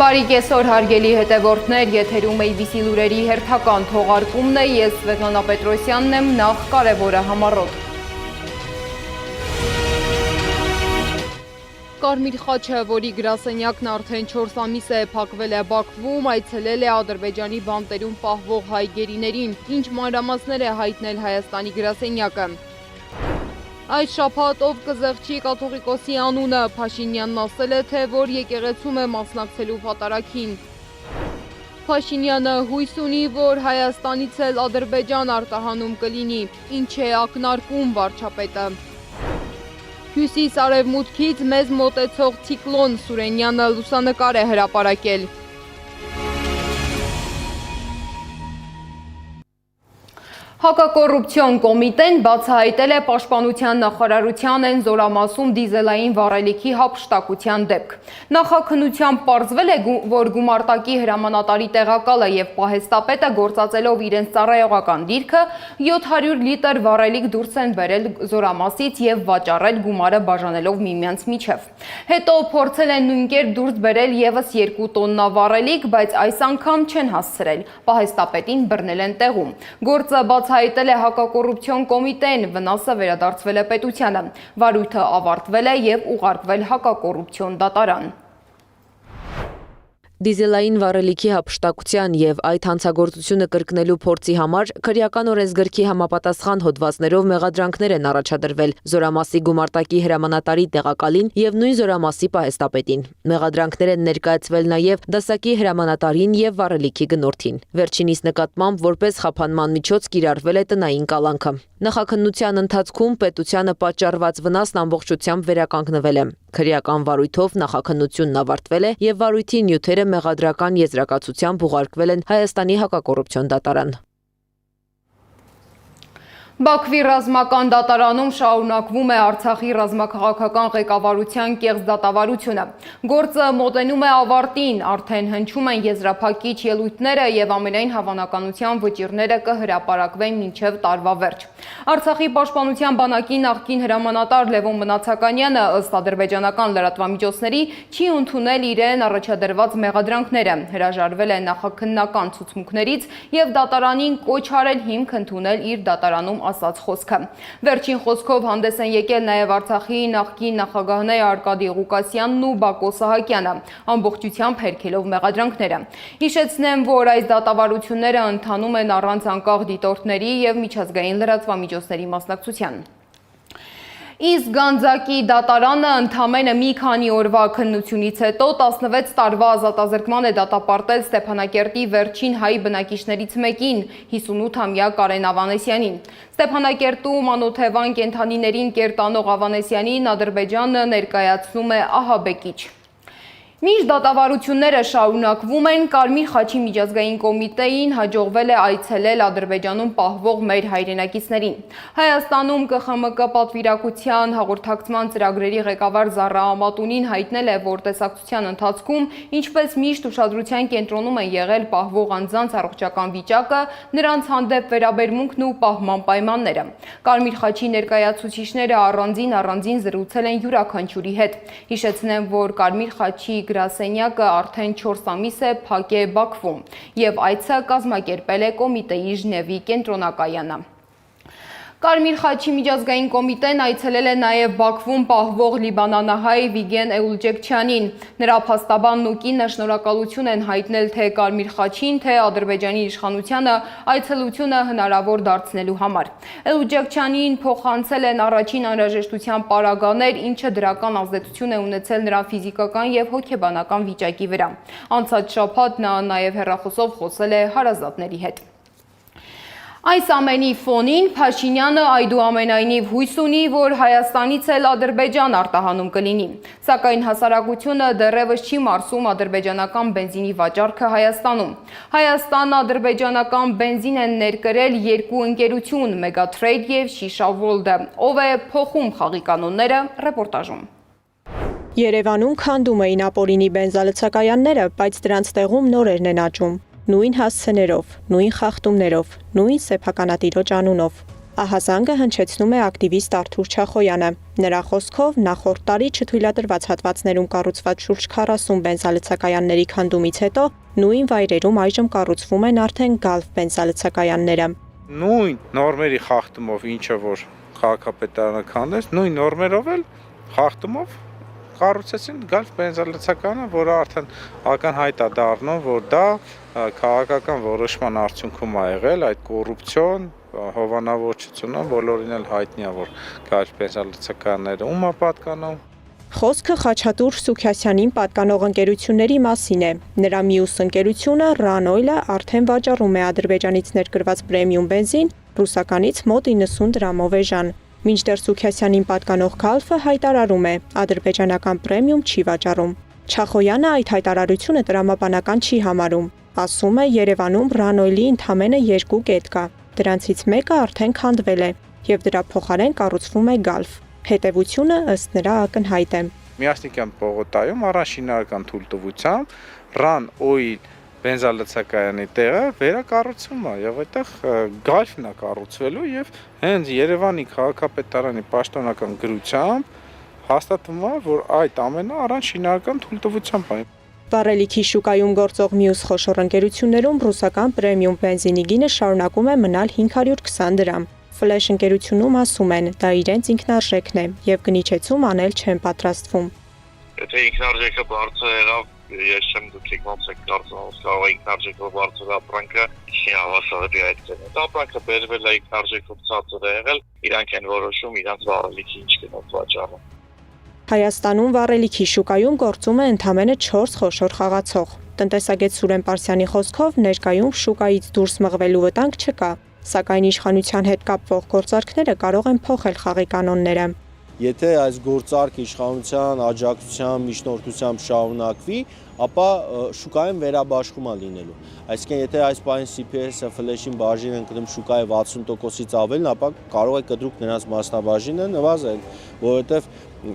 Բարի կեսօր հարգելի հետևորդներ, եթերում ABC լուրերի հերթական թողարկումն է, ես Սվետլանա Պետրոսյանն եմ, նախ կարևորը համառոտ։ Կարմիր խաչը, որի գրասենյակն արդեն 4 ամիս է փակվել է Բաքվում, այցելել է Ադրբեջանի բանտերում պահվող հայ գերիներին, ինչ մանրամասներ է հայտնել Հայաստանի գրասենյակը։ Այս շաբաթ ով կզեղչի կաթողիկոսի անունը, Փաշինյանն ասել է, թե որ եկեղեցում է մասնակցելու պատարագին։ Փաշինյանը հույս ունի, որ Հայաստանից էլ Ադրբեջան արտահանում կլինի, ինչ է ակնարկում վարչապետը։ Հյուսիս-արևմուտքից մեզ մոտեցող ցիկլոն, Սուրենյանը լուսանկար է հրապարակել։ Հակակոռուպցիոն կոմիտեն բացահայտել է Պաշտպանության նախարարության են զորամասում դիզելային վառելիքի հափշտակության դեպք։ Նախաքննությամբ պարզվել է, որ գումարտակի հրամանատարի տեղակալը եւ պահեստապետը գործածելով իրենց ծառայողական դիրքը 700 լիտր վառելիք դուրս են բերել զորամասից եւ վաճառել գումարը բաժանելով միմյանց միջև։ Հետո փորձել են նույնքեր դուրս բերել եւս 2 տոննա վառելիք, բայց այս անգամ չեն հասցրել։ Պահեստապետին բռնել են տեղում։ Գործը հայտել է հակակոռուպցիոն կոմիտեն, վնասը վերադարձվել է պետությանը, վարույթը ավարտվել է եւ ուղարկվել հակակոռուպցիոն դատարան։ Դիզելային վառելիքի հափշտակության եւ այդ հանցագործությունը կրկնելու փորձի համար քրեական օրենսգրքի համապատասխան հոդվածներով մեղադրանքներ են առաջադրվել զորամասի գումարտակի հրամանատարի տեղակալին եւ նույն զորամասի պահեստապետին։ Մեղադրանքներ են ներկայացվել նաեւ դասակի հրամանատարին եւ վառելիքի գնորդին։ Վերջինիս նկատմամբ որպես խափանման միջոց կիրառվել է տնային կալանքը։ Նախաքննության ընթացքում պետությանը պատճառված վնասն ամբողջությամբ վերականգնվել է։ Քրեական վարույթով նախաքննությունն ավարտվել է եւ վարույթի նյութերը մեղադրական եզրակացությամբ ուղարկվել են Հայաստանի հակակոռուպցիոն դատարան։ Բաքվի ռազմական դատարանում շարունակվում է Արցախի ռազմաքաղաքական ղեկավարության կեղծ դատավարությունը։ Գործը մոտենում է ավարտին, արդեն հնչում են եզրափակիչ ելույթները եւ ամենայն հավանականությամբ վճիռները կհրապարակվեն մինչեւ տարվա վերջ։ Արցախի պաշտպանության բանակի նախկին հրամանատար Լևոն Մնացականյանը ըստ ադրբեջանական լրատվամիջոցների չի ընդունել իրեն առաջադրված մեղադրանքները, հրաժարվել է նախաքննական ցուցմունքներից եւ դատարանին կոչ արել հիմք ընդունել իր դատարանում ասած խոսքը։ Վերջին խոսքով հանդես են եկել նաև Արցախի նախկին նախագահներ Արկադի Ղուկասյանն ու Բակո Սահակյանը, ամբողջությամբ հերքելով մեղադրանքները։ Հիշեցնեմ, որ այս դատավարությունները ընթանում են առանց անկախ դիտորդների եւ միջազգային լրատվամիջոցների մասնակցության։ Իսկ Գանձակի դատարանը ընդամենը մի քանի օրվա քննությունից հետո 16 տարվա ազատազրկման է դատապարտել Ստեփանակերտի վերջին հայ բնակիչներից մեկին, 58-ամյա Կարեն Ավանեսյանին։ Ստեփանակերտում անօթևան կենդանիներին կերտանող Ավանեսյանին Ադրբեջանը ներկայացնում է ահաբեկիչ։ Մինչ դատավարությունները շարունակվում են, Կարմիր խաչի միջազգային կոմիտեին հաջողվել է այցելել Ադրբեջանում պահվող մեր հայրենակիցներին։ Հայաստանում ԿԽՄԿ պատվիրակության հաղորդակցման ծրագրերի ղեկավար Զառա Ամատունին հայտնել է, որ տեսակցության ընթացքում, ինչպես միշտ ուշադրության կենտրոնում են եղել պահվող անձանց առողջական վիճակը, նրանց հանդեպ վերաբերմունքն ու պահման պայմանները։ Կարմիր խաչի ներկայացուցիչները առանձին զրուցել են յուրաքանչյուրի հետ։ Հիշեցնեմ, որ Կարմիր խաչի գրասենյակը արդեն 4 ամիս է փակ է Բաքվում եւ այցը կազմակերպել է կոմիտեի Ժնևի կենտրոնակայանը։ Կարմիր խաչի միջազգային կոմիտեն այցելել է նաև Բաքվում պահվող լիբանանահայ Վիգեն Էուլջեքչյանին։ Նրա փաստաբանն ու կինը շնորհակալություն են հայտնել թե Կարմիր խաչին, թե Ադրբեջանի իշխանությանը այցելությունը հնարավոր դարձնելու համար։ Էուլջեքչյանին փոխանցել են առաջին անհրաժեշտության պարագաներ, ինչը դրական ազդեցություն է ունեցել նրա ֆիզիկական եւ հոգեբանական վիճակի վրա։ Անցած շաբաթ նա նաև հեռախոսով խոսել է հարազատների հետ։ Այս ամենի ֆոնին Փաշինյանը այդուամենայնիվ հույս ունի, որ Հայաստանից էլ Ադրբեջան արտահանում կլինի, սակայն հասարակությունը դեռևս չի մարսում ադրբեջանական բենզինի վաճառքը Հայաստանում։ Հայաստան-ադրբեջանական բենզին են ներկրել երկու ընկերություն՝ Մեգատրեյդ եւ Շիշավոլդը, ով է փոխում խաղի կանոնները, ռեպորտաժում։ Երևանում քանդում էին ապօրինի բենզալցակայանները, բայց դրանց տեղում նորերն են աճում։ Նույն հասցեներով, նույն խախտումներով, նույն սեփականատիրոջ անունով։ Ահազանգը հնչեցնում է ակտիվիստ Արթուր Չախոյանը։ Նրա խոսքով նախորդ տարի չթույլատրված հատվածներում կառուցված շուրջ 40 բենզալցակայանների քանդումից հետո նույն վայրերում այժմ կառուցվում են արդեն գալֆ բենզալցակայանները։ Նույն նորմերի խախտումով, ինչը որ քաղաքապետարանը քանդեց, նույն նորմերով էլ խախտումով կառուցեցին գալֆ բենզալցակայանը, որը արդեն ակնհայտ է դառնում, որ դա քաղաքական որոշման արդյունքում է եղել այդ կոռուպցիոն հովանավորչությունը, բոլորին էլ հայտնի է, որ գալֆ բենզալցակայանները ում է պատկանում։ Խոսքը Խաչատուր Սուքյասյանին պատկանող ընկերությունների մասին է։ Նրա մյուս ընկերությունը Ռանոյլը արդեն վաճառում է Ադրբեջանից ներկրված պրեմիում բենզին, ռուսականից մոտ 90 դրամով էժան։ Մինչդեռ Սուքյասյանին պատկանող գալֆը հայտարարում է, ադրբեջանական պրեմիում չի վաճառում։ Չախոյանը այդ հայտարարությունը տրամաբանական չի համարում։ Ասում է, Երևանում Ռանոյլի ընդամենը 2 կետ կա։ Դրանցից մեկը արդեն քանդվել է, եւ դրա փոխարեն կառուցվում է գալֆ։ Հետևությունը ըստ նրա ակնհայտ է։ Միասնիկյան պողոտայում առանց շինարարական թույլտվությամբ Run Oil բենզալցակայանի տեղը վերակառուցվում է եւ այդտեղ գալֆն է կառուցվելու եւ հենց Երևանի քաղաքապետարանի պաշտոնական գրությամբ հաստատվում է, որ այդ ամենը առանց շինարարական թույլտվությամբ է։ Վառելիքի շուկայում գործող մյուս խոշոր ընկերություններում ռուսական պրեմիում բենզինի գինը շարունակում է մնալ 520 դրամ։ Ֆլեշ ընկերությունում ասում են, դա իրենց ինքնարժեքն է եւ գնիչեցում անել չեն պատրաստվում։ Եթե ինքնարժեքը բարձր եղավ, ես չեմ դուք ոնց եք կարծում, կարող է ինքնարժեքով բարձր ապրանքը չի հավասարի այդ ձենը։ Ապրանքը բերվել է ինքնարժեքով ցածր է եղել, իրանք են որոշում իրանք վառելիքի ինչ գնով վաճառում։ Հայաստանում վառելիքի շուկայում գործում է ընդամենը 4 խոշոր խաղացող։ Տնտեսագետ Սուրեն Պարսյանի խոսքով ներկայում շուկայից դուրս մղվելու վտանգ չկա, սակայն իշխանության հետ կապվող գործարքները կարող են փոխել խաղի կանոնները։ Եթե այս գործարքը իշխանության աջակցությամբ, միջնորդությամբ շարունակվի, ապա շուկայում վերաբաշխում է լինելու։ Այսինքն, եթե այս պահին CPS-ը ֆլեշին բաժին ընկնում շուկայի 60%-ից ավելին, ապա կարող է կտրուկ նրանց մասնաբաժինը նվազել, որովհետև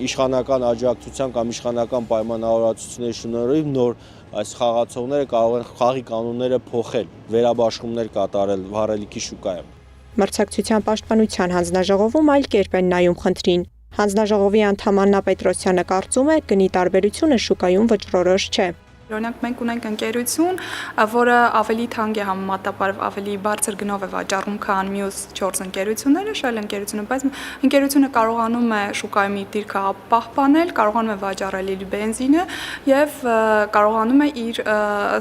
իշխանական աջակցության կամ իշխանական պայմանավորվածությունների շնորհիվ նոր այս խաղացողները կարող են խաղի կանոնները փոխել, վերաբաշխումներ կատարել վառելիքի շուկայում։ Մրցակցության պաշտպանության հանձնաժողովում այլ կերպ են նայում խնդրին։ Հանձնաժողովի անդամ Աննա Պետրոսյանը կարծում է, գնի տարբերությունը շուկայում վճռորոշ չէ։ Օրինակ մենք ունենք ընկերություն, որը ավելի թանկ է համեմատաբար ավելի բարձր գնով է վաճառում, քան մյուս 4 ընկերությունները, շել ընկերությունը, բայց ընկերությունը կարողանում է շուկայում իր դիրքը պահպանել, կարողանում է վաճառել իր բենզինը եւ կարողանում է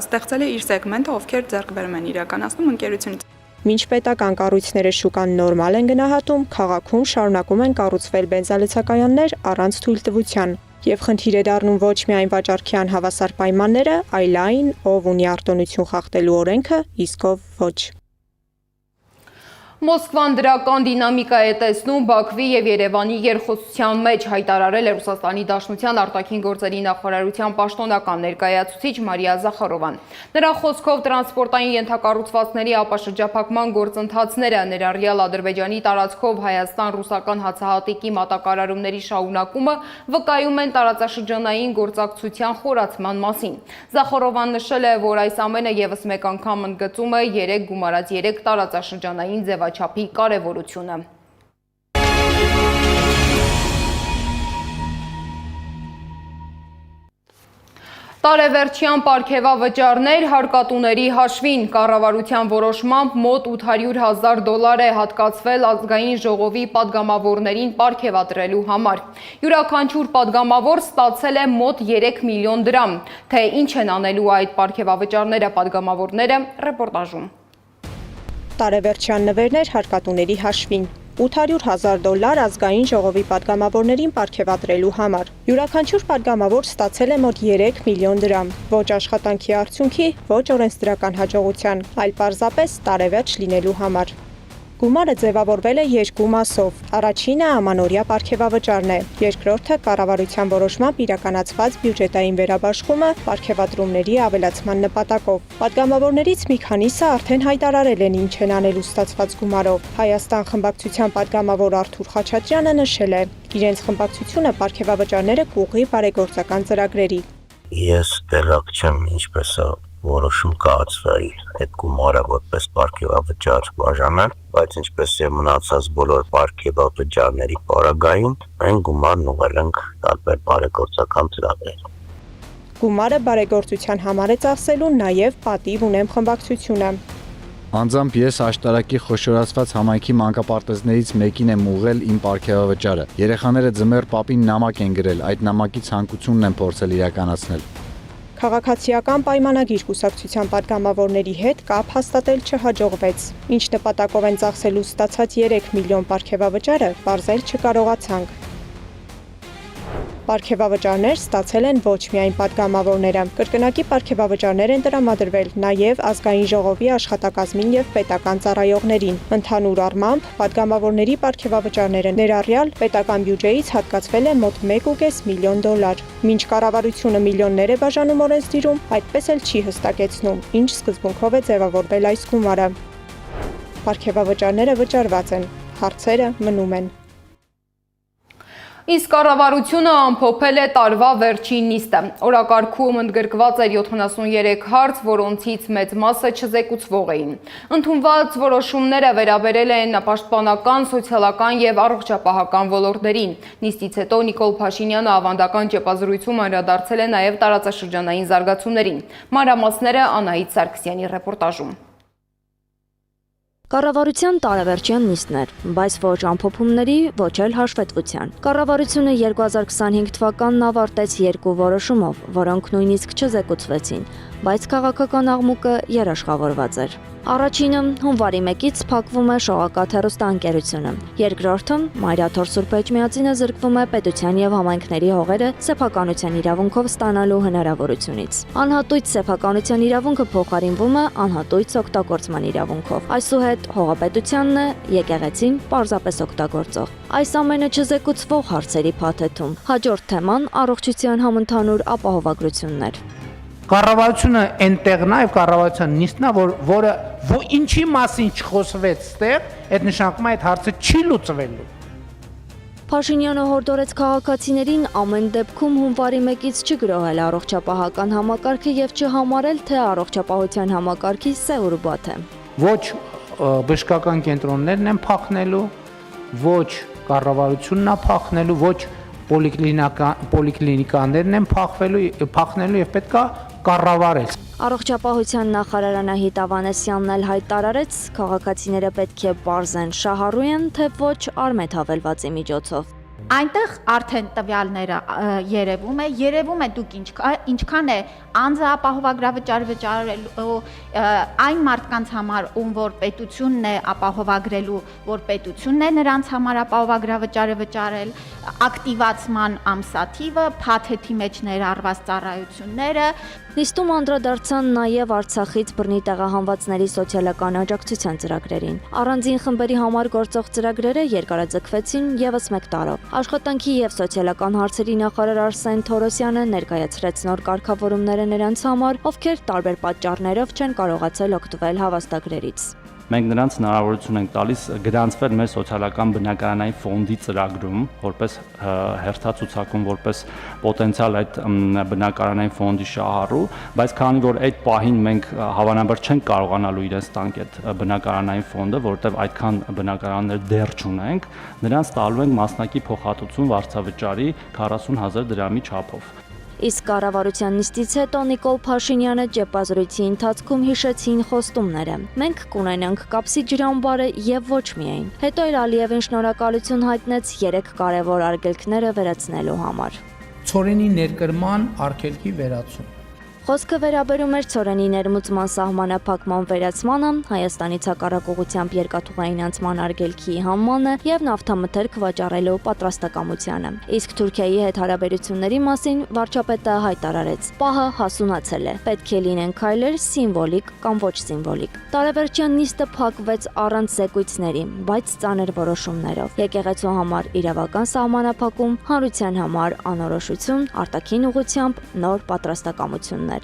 ստեղծել է իր սեգմենտը, ովքեր ձեռքբերում են իրականացնում ընկերությունից։ Մինչ պետական կառույցները շուկան նորմալ են գնահատում, քաղաքում շարունակում են կառուցվել բենզալցակայաններ առանց թույլտվության։ Եվ խնդիր է դառնում ոչ միայն վաճառքի անհավասար պայմանները, այլ այն, ով ունի արտոնություն խախտելու օրենքը, իսկ ով ոչ։ Մոսկվան դրական դինամիկա է տեսնում Բաքվի եւ Երևանի երկխոսության մեջ, հայտարարել է Ռուսաստանի Դաշնության արտաքին գործերի նախարարության պաշտոնական ներկայացուցիչ Մարիա Զախարովան։ Նրա խոսքով տրանսպորտային ենթակառուցվածքների ապաշրջափակման գործընթացները, ներառյալ Ադրբեջանի տարածքով Հայաստան-ռուսական հացահատիկի մատակարարումների շարունակումը վկայում են տարածաշրջանային գործակցության խորացման մասին։ Զախարովան նշել է, որ այս ամենը եւս մեկ անգամ ընդգծում է 3 գումարած 3 տարածաշրջանային ձևաչափի կարևորությունը։ Տարեվերջյան պարգևավճարներ հարկատուների հաշվին կառավարության որոշմամբ մոտ $800,000 է հատկացվել ազգային ժողովի падգամավորներին պարգևատրելու համար։ Յուրաքանչյուր падգամավոր ստացել է մոտ 3 միլիոն դրամ։ Թե ինչ են անելու այդ պարգևավճարները падգամավորները, ռեպորտաժում։ Տարեվերջյան նվերներ հարկատուների հաշվին։ $800,000 ազգային ժողովի падգամավորներին պարգևատրելու համար։ Յուրաքանչյուր падգամավոր ստացել է մոտ 3 միլիոն դրամ։ Ոչ աշխատանքի արդյունքի, ոչ օրենսդրական հաջողության, այլ պարզապես տարեվերջ լինելու համար։ Գումարը ձևավորվել է 2 մասով։ Առաջինը ամանորյա պարգևավճարն է, երկրորդը կառավարության որոշմամբ իրականացված բյուջետային վերաբաշխումը պարգևատրումների ավելացման նպատակով։ Падգամավորներից մի քանիսը արդեն հայտարարել են ինչ են անելու ստացված գումարով։ Հայաստան խմբակցության падգամավոր Արթուր Խաչատրյանը նշել է, իրենց խմբակցությունը պարգևավճարները կուղղի բարեգործական ծրագրերի։ Ես տեղակ չեմ ինչպես է որոշում կայացվի այդ գումարը որպես պարգևավճար բաժանել, բայց ինչպես եւ մնացած բոլոր պարգևավճարների պարագային այն գումարն ուղղել ենք տարբեր բարեգործական ծրագրեր։ Գումարը բարեգործության համար է ծախսելու նաև պատիվ ունեմ խմբակցությունը։ Անձամբ ես աշտարակի խոշորացված համայնքի մանկապարտեզներից մեկին եմ ուղղել իմ պարգևավճարը։ Երեխաները ձմեռ պապին նամակ են գրել, այդ նամակի ցանկությունն են փորձել իրականացնել։ Քաղաքացիական պայմանագիր կուսակցության պատգամավորների հետ կապ հաստատել չհաջողվեց, ինչ նպատակով են ծախսելու ստացած 3 միլիոն պարգևավճարը, պարզել չկարողացանք։ Պարգևավճարներ ստացել են ոչ միայն պատգամավորները, կրկնակի պարգևավճարներ են տրամադրվել նաև ազգային ժողովի աշխատակազմին եւ պետական ծառայողներին։ Ընդհանուր առմամբ պատգամավորների պարգևավճարները ներառյալ պետական բյուջեից հատկացվել է մոտ 1.5 միլիոն դոլար։ Մինչ կառավարությունը միլիոններ է բաժանում օրենսդիրում, այդպես էլ չի հստակեցնում, ինչ սկզբունքով է ձևավորվել այս գումարը։ Պարգևավճարները վճարված են, հարցերը մնում են։ Իսկ կառավարությունը ամփոփել է տարվա վերջին նիստը։ Օրակարգում ընդգրկված էր 73 հարց, որոնցից մեծ մասը չզեկուցվող էին։ Ընդունված որոշումները վերաբերել են պաշտպանական, սոցիալական եւ առողջապահական ոլորտներին։ Նիստից հետո Նիկոլ Փաշինյանը ավանդական ճեպազրույցում անդրադարձել է նաեւ տարածաշրջանային զարգացումներին։ Մանրամասները Անահիտ Սարգսյանի ռեպորտաժում։ Կառավարության տարեվերջյան նիստներ, բայց ոչ ամփոփումների, ոչ էլ հաշվետվության։ Կառավարությունը 2025 թվականն ավարտեց 2 որոշումով, որոնք նույնիսկ չզեկուցվեցին, բայց քաղաքական աղմուկը երաշխավորված էր։ Առաջինը հունվարի 1-ից փակվում է Շողակաթ հեռուստաընկերությունը։ Երկրորդը Մայրաթոր Սուրբ Էջմիածինը զրկվում է պետության եւ համայնքների հողերը սեփականության իրավունքով ստանալու հնարավորությունից։ Անհատույց սեփականության իրավունքը փոխարինվում է անհատույց օգտագործման իրավունքով։ Այսուհետ հողապետությանն է, եկեղեցին պարզապես օգտագործող։ Այս ամենը չզեկուցվող հարցերի փաթեթում։ Հաջորդ թեման առողջության համընդհանուր ապահովագրությունն էր։ Կառավարությունը այնտեղ նաև կառավարության նիստն է, որը ինչի մասին չխոսվեց ստեղ, այդ նշանակում է այդ հարցը չի լուծվելու։ Փաշինյանը հորդորեց քաղաքացիներին ամեն դեպքում հունվարի 1-ից չգրոհել առողջապահական համակարգը եւ չհամարել, թե առողջապահության համակարգի սեուրբաթ է։ Ոչ բժշկական կենտրոններն են փախնելու, ոչ կառավարությունն է փախնելու, ոչ պոլիկլինիկաներն են փախնելու եւ պետքա կառավարել։ Առողջապահության նախարար Անահիտ Ավանեսյանն էլ հայտարարեց, քաղաքացիները պետք է պարզեն շահառու են, թե ոչ արմետ հավելվածի միջոցով։ Այնտեղ արդեն տվյալները երևում է դուք ինչքան է անձը ապահովագրավճար վճարելու այն մարդկանց համար, ում որ պետությունն է ապահովագրելու, որ պետությունն է նրանց համար ապահովագրավճարը վճարել, ակտիվացման ամսաթիվը, փաթեթի մեջ ներառված ծառայությունները։ Նիստում անդրադարձան նաև Արցախից բռնի տեղահանվածների սոցիալական աջակցության ծրագրերին։ Առանձին խմբերի համար գործող ծրագրերը երկարաձգվեցին ևս 1 տարով։ Աշխատանքի եւ սոցիալական հարցերի նախարար Արսեն Թորոսյանը ներկայացրեց նոր կարգավորումները նրանց համար, ովքեր տարբեր պատճառներով չեն կարողացել օգտվել հավաստագրերից։ Մենք նրանց հնարավորություն ենք տալիս գրանցվել մեր սոցիալական բնակարանային ֆոնդի ծրագրում, որպես հերթացուցակում, որպես պոտենցիալ այդ բնակարանային ֆոնդի շահառու, բայց քանի որ այդ պահին մենք հավանաբար չենք կարողանալու իրենց տանք այդ բնակարանային ֆոնդը, որովհետև այդքան բնակարաններ դեռ չունենք, նրանց տալու ենք մասնակի փոխհատուցում վարձավճարի 40,000 դրամի չափով։ Իսկ կառավարության նիստից հետո Նիկոլ Փաշինյանը ճեպազրույցի ընթացքում հիշեցին խոստումները։ Մենք կունենանք կապսի ջրամբարը եւ ոչ միայն։ Հետո էլ Ալիևին շնորհակալություն հայտնեց 3 կարևոր արգելքները վերացնելու համար։ Ցորենի ներկրման արգելքի վերացում։ Խոսքը վերաբերում էր Ցորենի ներմուծման սահմանափակման վերացմանը, Հայաստանից հակառակողությամբ երկաթուղային անցման արգելքի հանմանը եւ նավթամթերք վաճառելու պատրաստակամությանը։ Իսկ Թուրքիայի հետ հարաբերությունների մասին վարչապետը հայտարարեց. «Պահը հասունացել է։ Պետք է լինեն քայլեր սիմվոլիկ կամ ոչ սիմվոլիկ»։ Տարեվերջյան նիստը փակվեց առանց զեկույցների, բայց ծանր որոշումներով։ Եկեղեցու համար իրավական սահմանափակում, հանրության համար անորոշություն, արտաքին ուղղությամբ նոր պատրաստակամություններ։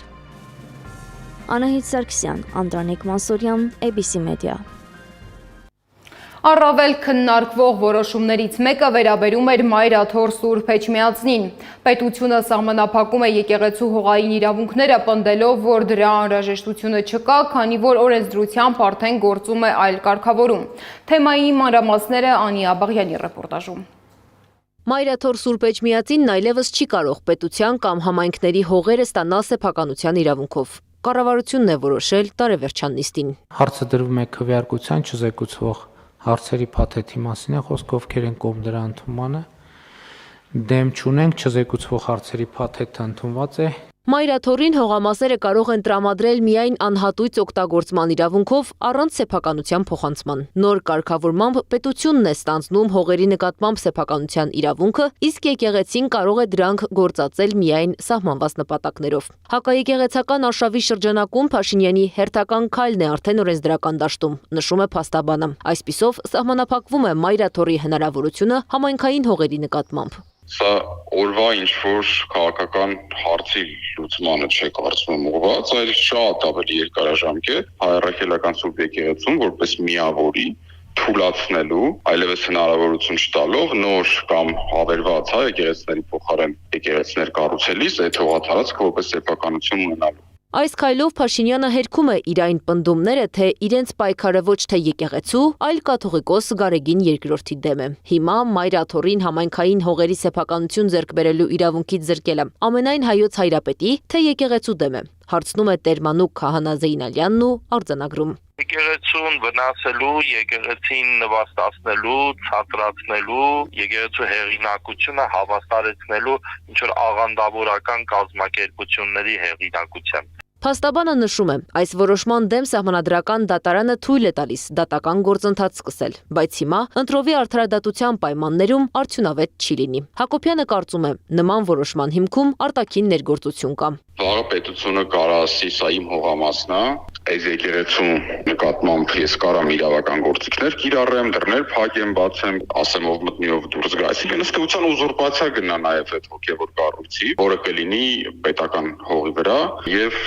Անահիտ Սարգսյան, Անդրանիկ Մանսուրյան, ABC Media։ Առավել քննարկվող որոշումներից մեկը վերաբերում էր Մայրաթոր Սուրբ Էջմիածնին։ Պետությունը սահմանափակում է եկեղեցու հողային իրավունքները, պնդելով, որ դրա անհրաժեշտությունը չկա, քանի որ օրենսդրությամբ արդեն գործում է այլ կարգավորում։ Թեմայի մանրամասները Անի Աբաղյանի ռեպորտաժում։ Մայրաթոր Սուրբ Էջմիածինն այլևս չի կարող պետության կամ համայնքների հողերը ստանալ սեփականության իրավունքով։ Կառավարությունն է որոշել տարեվերջան նիստին։ Հարցը դրվում է քվեարկության չզեկուցվող հարցերի փաթեթի մասին է խոսքը, ովքեր են կողմ դրա ընդունմանը, դեմ չունենք, չզեկուցվող հարցերի փաթեթը ընդունված է։ Մայրաթորին հողամասերը կարող են տրամադրել միայն անհատույց օգտագործման իրավունքով առանց սեփականության փոխանցման։ Նոր կարգավորմամբ պետությունն է ստանձնում հողերի նկատմամբ սեփականության իրավունքը, իսկ եկեղեցին կարող է դրանք գործածել միայն սահմանված նպատակներով։ Հակաեկեղեցական արշավի շրջանակում Փաշինյանի հերթական քայլն է արդեն օրենսդրական դաշտում, նշում է փաստաբանը։ Այսպիսով սահմանափակվում է Մայրաթորի հնարավորությունը համայնքային հողերի նկատմամբ։ Սա օրվա ինչ-որ քաղաքական հարցի լուծմանը չէ կարծում ուղղված, այլ շատ ավելի երկարաժամկետ հայրաքելական սուրբ եկեղեցուն որպես միավորի թույլատնելու, այլևս հնարավորություն չտալով նոր կամ հավերված եկեղեցիների փոխարեն եկեղեցիներ կառուցելիս այդ հողատարածքը որպես սեփականություն ունենալու։ Այս քայլով Փաշինյանը հերքում է իր այն պնդումները, թե իրենց պայքարը ոչ թե եկեղեցու, այլ կաթողիկոս Գարեգին II դեմ է։ Հիմա Մայրաթորին համայնքային հողերի սեփականություն ձեռք բերելու իրավունքից զրկելը ամենայն հայոց հայրապետի, թե եկեղեցու դեմ է։ Հարցնում է Տեր-Մանուկ Քահանա Զեյնալյանն ու արձանագրում։ Եկեղեցուն վնասելու, եկեղեցին նվաստացնելու, ցածրացնելու, եկեղեցու հեղինակությունը հավասարեցնելու ինչ-որ աղանդավորական կազմակերպությունների հեղինակությամբ։ Փաստաբանը նշում է, այս որոշման դեմ սահմանադրական դատարանը թույլ է տալիս դատական գործընթաց սկսել, բայց հիմա ընտրովի արդարադատության պայմաններում արդյունավետ չի լինի։ Հակոբյանը կարծում է, նման որոշման հիմքում արտաքին ներգործություն կա։ Վաղը պետությունը կարա ասի, սա իմ հողամասն է, այս եկեղեցու նկատմամբ ես կարամ իրավական գործիքներ կիրառեմ, դռներ փակեմ, բացեմ, ասեմ ով մտնի ով դուրս գա։ Այսինքն ըստ էության ուզուրպացիա գնա նաև այդ հոգևոր կառույցի, որը կլինի պետական հողի վրա, եւ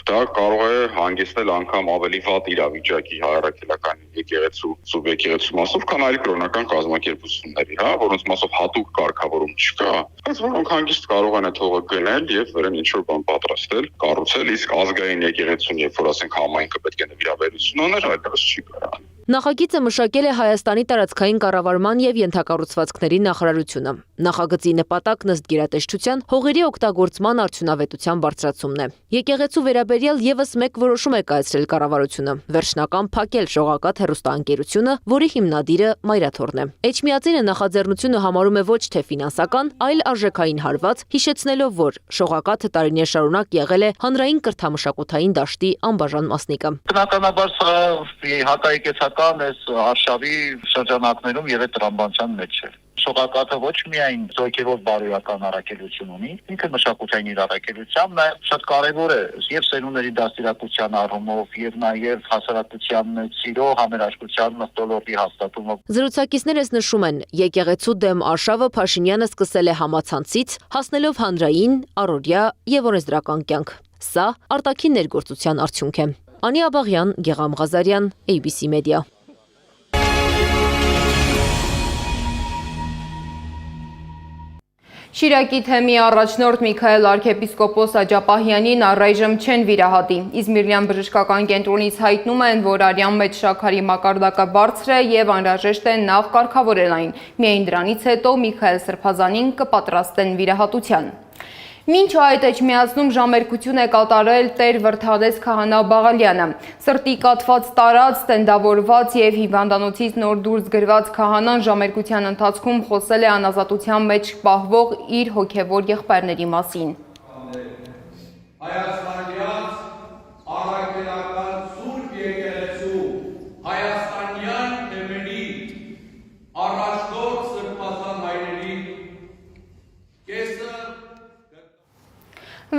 դա կարող է հանգեցնել անգամ ավելի վատ իրավիճակի հայրաքելական եկեղեցու, սուրբ եկեղեցու մասով, քան այլ կրոնական կազմակերպությունների, որոնց մասով հատուկ կարգավորում չկա, բայց որոնք հանգիստ կարող են այդ հողը գնել եւ վրան ինչ-որ բան պատրաստել, կառուցել, իսկ ազգային եկեղեցուն, երբ որ ասենք համայնքը պետք է նվիրաբերություն ուներ, այդպես չի կարող։ Նախագիծը մշակել է Հայաստանի տարածքային կառավարման եւ ենթակառուցվածքների նախարարությունը։ Նախագծի նպատակն ըստ գերատեսչության հողերի օգտագործման արդյունավետության բարձրացումն է։ Եկեղեցու վերաբերյալ եւս մեկ որոշում է կայացրել կառավարությունը՝ վերջնական փակել շողակաթ հեռուստաընկերությունը, որի հիմնադիրը Մայրաթորն է։ Էջմիածինը նախաձեռնությունը համարում է ոչ թե ֆինանսական, այլ արժեքային հարված, հիշեցնելով, որ շողակաթը տարիներ շարունակ եղել է հանրային կրթամշակութային դաշտի անբաժան մասնիկը։ Բնականաբար սա հակաեկեղեցական այս արշավի շրջանակներում եւ այդ տրամաբանության մեջ է։ Շողակաթը ոչ միայն զոհկերով բարոյական առաքելություն ունի, ինքը մշակութային իր առաքելությամբ նաև շատ կարևոր է եւ սերունդների դաստիարակության առումով եւ նաեւ հասարակության սիրո համերաշխության մտոլորտի հաստատումով։ Զրուցակիցներս նշում են, եկեղեցու դեմ արշավը Փաշինյանը սկսել է համացանցից, հասնելով հանրային, առօրյա եւ օրենսդրական կյանք։ Սա արտաքին ներգործության արդյունք է։ Անի Աբաղյան, Գեգամ Ղազարյան, ABC Media։ Շիրակի թեմի առաջնորդ Միքայել arczepiskopos Աջապահյանին առայժմ չեն վիրահատի։ Իզմիրյան բժշկական կենտրոնից հայտնում են, որ արյան մեջ շաքարի մակարդակը բարձր է եւ անհրաժեշտ է նախ կարգավորել այն։ Միայն դրանից հետո Միքայել Սրբազանին կպատրաստեն վիրահատության։ Մինչ այդ Էջմիածնում ժամերկություն է կատարել Տեր Վրդանես Քահանա Բաղալյանը։ Սրտի կաթված տարած, տենդավորված եւ հիվանդանոցից նոր դուրս գրված քահանան ժամերկության ընթացքում խոսել է անազատության մեջ պահվող իր հոգեվոր եղբայրների մասին։ Հայաստանյան առաքելական Սուրբ Եկեղեցու հայաստանյան թեմերի առաջնորդ Սրբազան հայրերի կեսը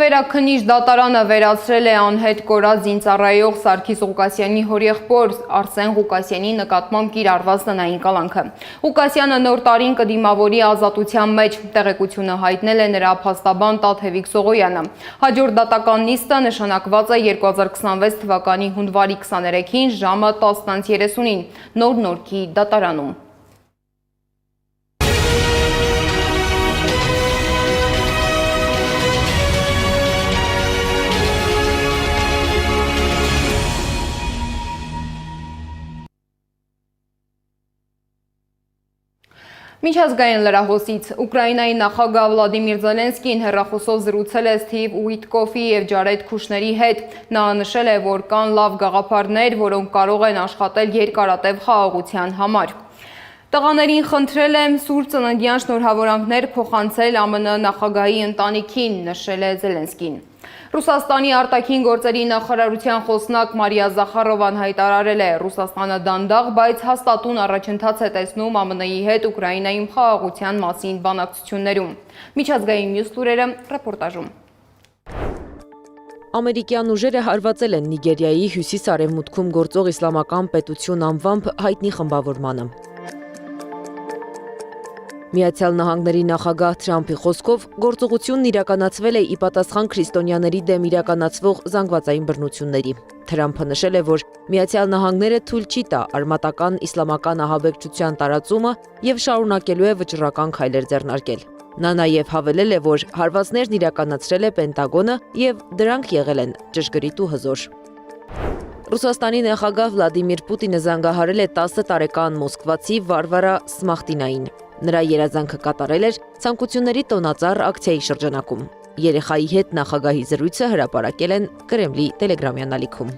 Վերաքննիչ դատարանը վերացրել է անհետ կորած զինծառայող Սարգիս Ղուկասյանի հորեղբոր Արսեն Ղուկասյանի նկատմամբ կիրառված տնային կալանքը։ Ղուկասյանը նոր տարին կդիմավորի ազատության մեջ, տեղեկությունը հայտնել է նրա փաստաբան Տաթևիկ Սողոյանը։ Հաջորդ դատական նիստը նշանակված է 2026 թվականի հունվարի 23-ին ժամը 10:30-ին Նոր Նորքի դատարանում։ Միջազգային լրահոսից Ուկրաինայի նախագահ Վլադիմիր Զելենսկին հեռախոսով զրուցել է Սթիվ Ուիտկոֆի և Ջարեդ Քուշների հետ։ Նա նշել է, որ կան լավ գաղափարներ, որոնք կարող են աշխատել երկարատև խաղաղության համար։ Տղաներին խնդրել եմ Սուրբ ծննդյան շնորհավորանքներ փոխանցել ԱՄՆ նախագահի ընտանիքին, նշել է Զելենսկին։ Ռուսաստանի արտաքին գործերի նախարարության խոսնակ Մարիա Զախարովան հայտարարել է. Ռուսաստանը դանդաղ, բայց հաստատուն առաջընթաց է տեսնում ԱՄՆ-ի հետ Ուկրաինայում խաղաղության մասին բանակցություններում։ Միջազգային մյուս լուրերը ռեպորտաժում։ Ամերիկյան ուժերը հարվածել են Նիգերիայի հյուսիս-արևմուտքում գործող իսլամական պետություն անվամբ հայտնի խմբավորմանը։ Միացյալ Նահանգների նախագահ Թրամփի խոսքով գործողությունն իրականացվել է ի պատասխան քրիստոնյաների դեմ իրականացվող զանգվածային բռնությունների։ Թրամփը նշել է, որ Միացյալ Նահանգները թույլ չի տա արմատական իսլամական ահաբեկչության տարածումը եւ շարունակելու է վճռական քայլեր ձեռնարկել։ Նա նաև հավելել է, որ հարվածներն իրականացրել է Պենտագոնը եւ դրանք եղել են ճշգրիտ ու հզոր։ Ռուսաստանի նախագահ Վլադիմիր Պուտինը զանգահարել է 10 տարեկան մոսկվացի Վարվարա Սմախտինային։ Նրա երազանքը կատարել էր ցանկությունների տոնածառ ակցիայի շրջանակում։ Երեխայի հետ նախագահի զրույցը հրապարակել են Կրեմլի տելեգրամյան ալիքում։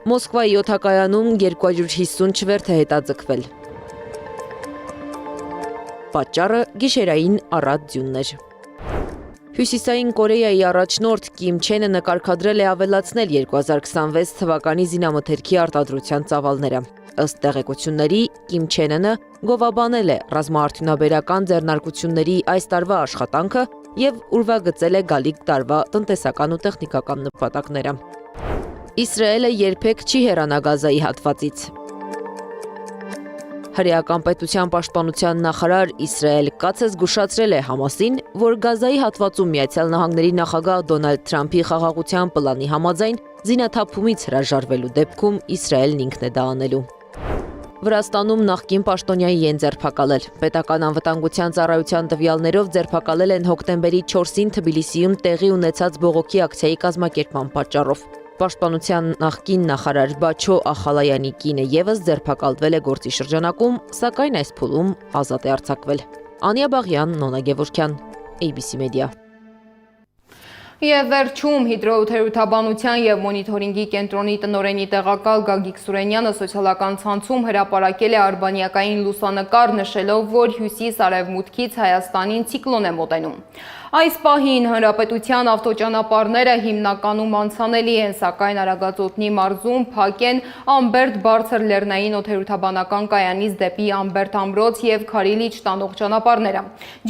Մոսկվայի օդակայանում 250 չվերթ է հետաձգվել։ Պատճառը գիշերային առատ ձյուններ։ Հյուսիսային Կորեայի առաջնորդ Կիմ Չենը նկարքադրել է ավելացնել 2026 թվականի զինամթերքի արտադրության ծավալները։ Ըստ տեղեկությունների, Կիմ Չեն Ընը գովաբանել է ռազմաարդյունաբերական ձեռնարկությունների այս տարվա աշխատանքը եւ ուրվագծել է գալիք տարվա տնտեսական ու տեխնիկական նպատակները։ Իսրայելը երբեք չի հեռանա Գազայի հատվածից։ Հրեական պետության պաշտպանության նախարար Իսրայել Կացը զգուշացրել է Համասին, որ Գազայի հատվածում Միացյալ Նահանգների նախագահ Դոնալդ Թրամփի խաղաղության պլանի համաձայն զինաթափումից հրաժարվելու դեպքում Իսրայելն ինքն է դա անելու։ Վրաստանում նախկին պաշտոնյայի են ձերբակալել։ Պետական անվտանգության ծառայության տվյալներով ձերբակալել են հոկտեմբերի 4-ին Թբիլիսիում տեղի ունեցած բողոքի ակցիայի կազմակերպման պատճառով։ Պաշտպանության նախկին նախարար Բաչո Ախալայանի կինը եւս ձերբակալվել է գործի շրջանակում, սակայն այս փուլում ազատ է արձակվել։ Անիա Բաղյան, Նոնա Գևորգյան, ABC Media։ Եվ վերջում հիդրոթերապևտաբանության եւ մոնիթորինգի կենտրոնի տնօրենի տեղակալ Գագիկ Սուրենյանը սոցիալական ցանցում հրապարակել է արբանյակային լուսանկար, նշելով, որ հյուսիս-արևմուտքից Հայաստանին ցիկլոն է մոտենում։ Այս պահին հանրապետության ավտոճանապարհները հիմնականում անցանելի են, սակայն Արագածոտնի մարզում փակ են Ամբերդ բարձր լեռնային օդերութաբանական կայանից դեպի Ամբերդ ամրոց եւ Քարիլիչ տանող ճանապարհները։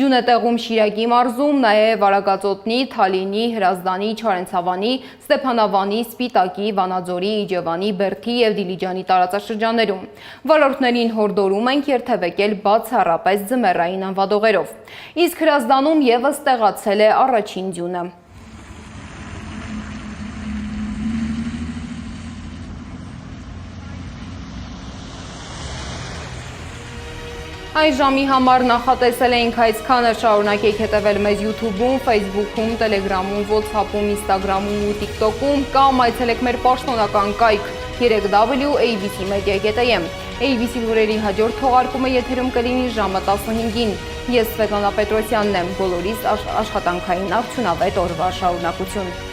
Ջունետեղում Շիրակի մարզում, նաեւ Արագածոտնի, Թալինի, Հրազդանի, Չարենցավանի, Ստեփանավանի, Սպիտակի, Վանաձորի, Իջևանի, Բերդի եւ Դիլիջանի տարածաշրջաններում։ Վարորդներին հորդորում ենք երթևեկել բացառապես ձմեռային անվադողերով։ Իսկ Հրազդանում եւս տեղացել է առաջին ձյունը։ Այս ժամի համար նախատեսել էինք այսքանը, շարունակեք հետևել մեզ YouTube-ում, Facebook-ում, Telegram-ում, WhatsApp-ում, Instagram-ում ու TikTok-ում կամ այցելեք մեր պաշտոնական կայք 3w.abcmedia.am։ ABC լուրերի հաջորդ թողարկումը եթերում կլինի ժամը 15-ին։ Ես Սվետլանա Պետրոսյանն եմ, բոլորիս աշխատանքային արդյունավետ օրվա շարունակություն։